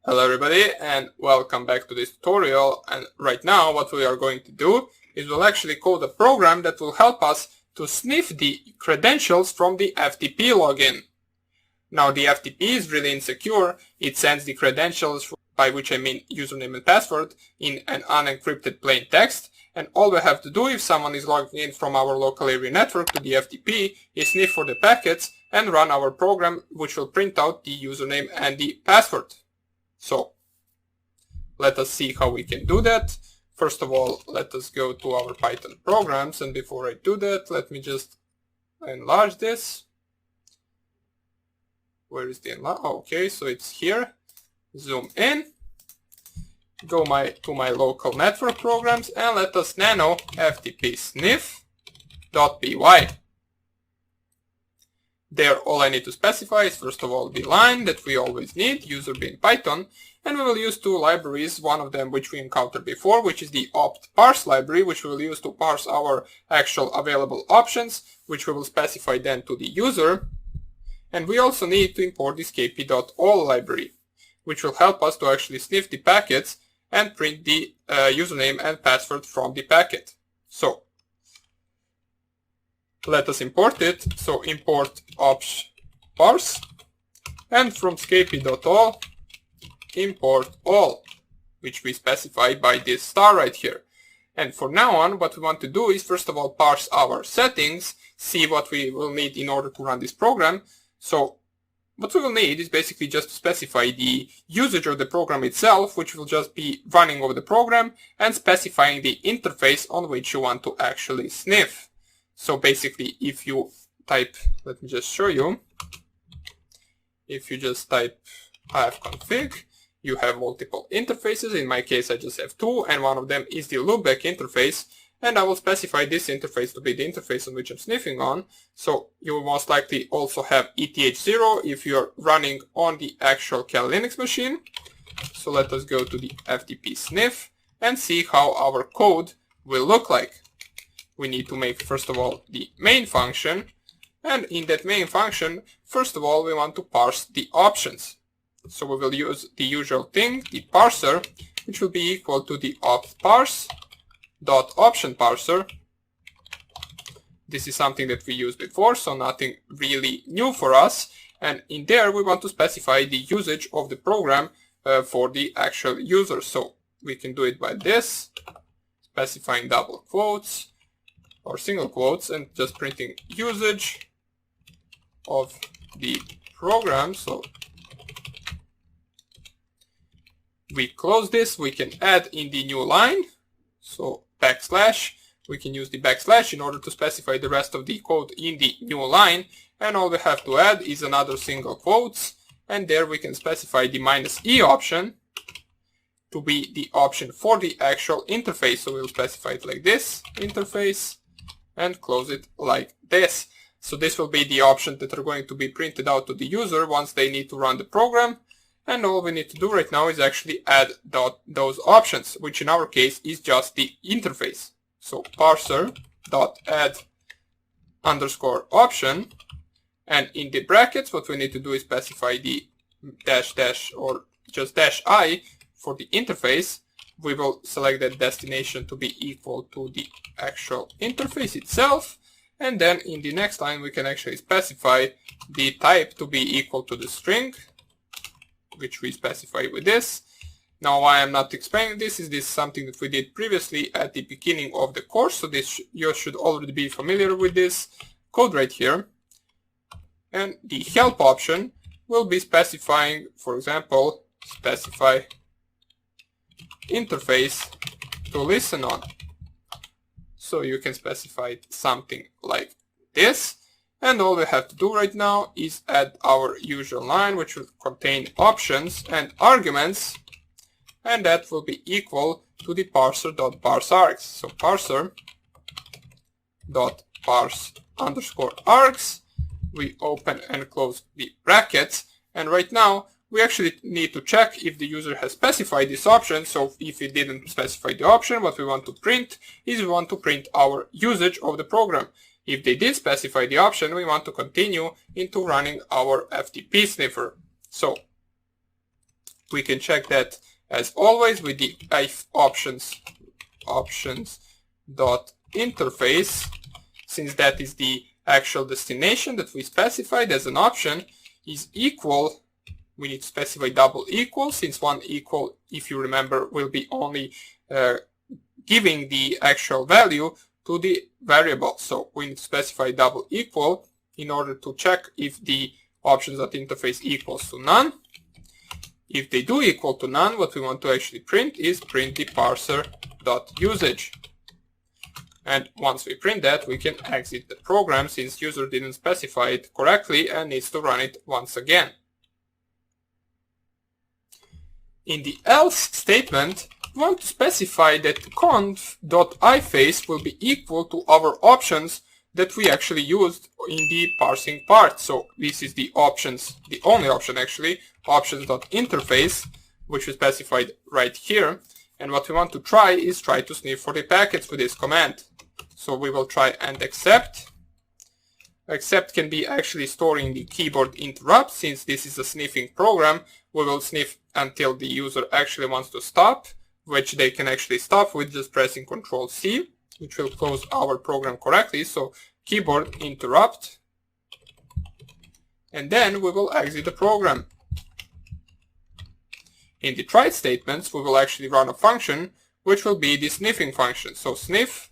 Hello everybody and welcome back to this tutorial, and right now what we are going to do is we'll actually code a program that will help us to sniff the credentials from the FTP login. Now the FTP is really insecure. It sends the credentials, by which I mean username and password, in an unencrypted plain text, and all we have to do if someone is logging in from our local area network to the FTP is sniff for the packets and run our program, which will print out the username and the password. So let us see how we can do that. First of all, let us go to our Python programs, and before I do that, let me just enlarge this. Where is the enlarge? Okay, so it's here. Zoom in. Go to my local network programs and let us nano ftp sniff.py. There, all I need to specify is first of all the line that we always need, user being Python, and we will use two libraries, one of them which we encountered before, which is the opt parse library, which we will use to parse our actual available options, which we will specify then to the user. And we also need to import this kp.all library, which will help us to actually sniff the packets and print the username and password from the packet. So let us import it. So import opt parse, and from kp.all import all, which we specify by this star right here. And for now on, what we want to do is first of all parse our settings, see what we will need in order to run this program. So what we will need is basically just to specify the usage of the program itself, which will just be running over the program, and specifying the interface on which you want to actually sniff. So basically if you type, let me just show you, if you just type ifconfig, you have multiple interfaces. In my case I just have two, and one of them is the loopback interface, and I will specify this interface to be the interface on which I'm sniffing on. So you will most likely also have ETH0 if you're running on the actual Kali Linux machine. So let us go to the FTP sniff and see how our code will look like. We need to make first of all the main function, and in that main function first of all we want to parse the options. So we will use the usual thing, the parser, which will be equal to the opt parse dot option parser. This is something that we used before, so nothing really new for us, and in there we want to specify the usage of the program for the actual user. So we can do it by this, specifying double quotes or single quotes and just printing usage of the program. So we close this, we can add in the new line, so backslash, we can use the backslash in order to specify the rest of the code in the new line, and all we have to add is another single quotes, and there we can specify the -e option to be the option for the actual interface. So we'll specify it like this, interface, and close it like this. So this will be the options that are going to be printed out to the user once they need to run the program. And all we need to do right now is actually add those options, which in our case is just the interface. So parser.add underscore option, and in the brackets what we need to do is specify the dash dash or just dash I for the interface. We will select that destination to be equal to the actual interface itself, and then in the next line we can actually specify the type to be equal to the string, which we specify with this. Now why I'm not explaining this is something that we did previously at the beginning of the course, so this you should already be familiar with this code right here. And the help option will be specifying, for example, specify interface to listen on. So you can specify something like this. And all we have to do right now is add our usual line, which will contain options and arguments, and that will be equal to the parser.parseArgs. So parser.parse underscore args. We open and close the brackets, and right now we actually need to check if the user has specified this option. So if he didn't specify the option, what we want to print is we want to print our usage of the program. If they did specify the option, we want to continue into running our FTP sniffer. So We can check that as always with the if options.interface, since that is the actual destination that we specified as an option, is equal. We need to specify double equal, since one equal, if you remember, will be only giving the actual value to the variable. So we need to specify double equal in order to check if the options.interface equals to none. If they do equal to none, what we want to actually print is print the parser.usage. And once we print that, we can exit the program, since user didn't specify it correctly and needs to run it once again. In the else statement, we want to specify that conf.iface will be equal to our options that we actually used in the parsing part. So this is the options, the only option actually, options.interface, which we specified right here. And what we want to try is try to sniff for the packets with this command. So we will try and accept. Accept can be actually storing the keyboard interrupt. Since this is a sniffing program, we will sniff until the user actually wants to stop, which they can actually stop with just pressing Ctrl C, which will close our program correctly. So keyboard interrupt, and then we will exit the program. In the try statements, we will actually run a function which will be the sniffing function. So sniff,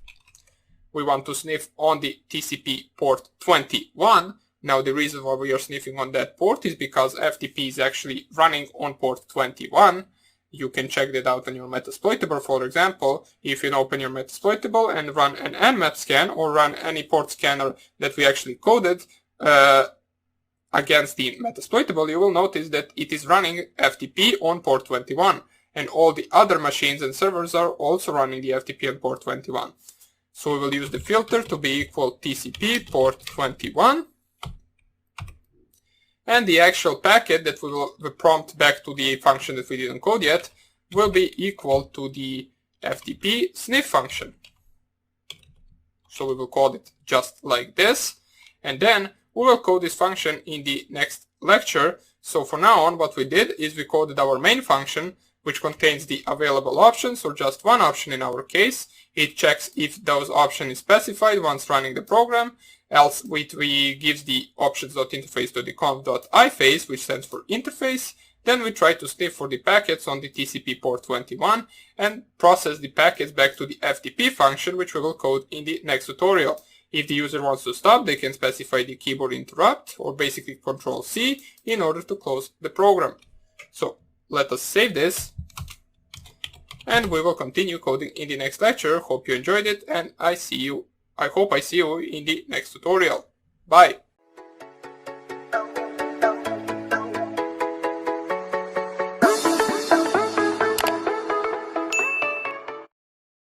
we want to sniff on the TCP port 21. Now the reason why we are sniffing on that port is because FTP is actually running on port 21. You can check that out on your Metasploitable, for example. If you open your Metasploitable and run an nmap scan or run any port scanner that we actually coded against the Metasploitable, you will notice that it is running FTP on port 21. And all the other machines and servers are also running the FTP on port 21. So we will use the filter to be equal TCP port 21. And the actual packet that we will prompt back to the function that we didn't code yet will be equal to the FTP sniff function. So we will code it just like this. And then we will code this function in the next lecture. So for now on, what we did is we coded our main function, which contains the available options, or just one option in our case. It checks if those option is specified once running the program. Else we gives the options.interface to the conf.iface, which stands for interface. Then we try to sniff for the packets on the TCP port 21 and process the packets back to the FTP function, which we will code in the next tutorial. If the user wants to stop, they can specify the keyboard interrupt or basically Ctrl C in order to close the program. So let us save this, and we will continue coding in the next lecture. Hope you enjoyed it, and I hope I see you in the next tutorial. Bye!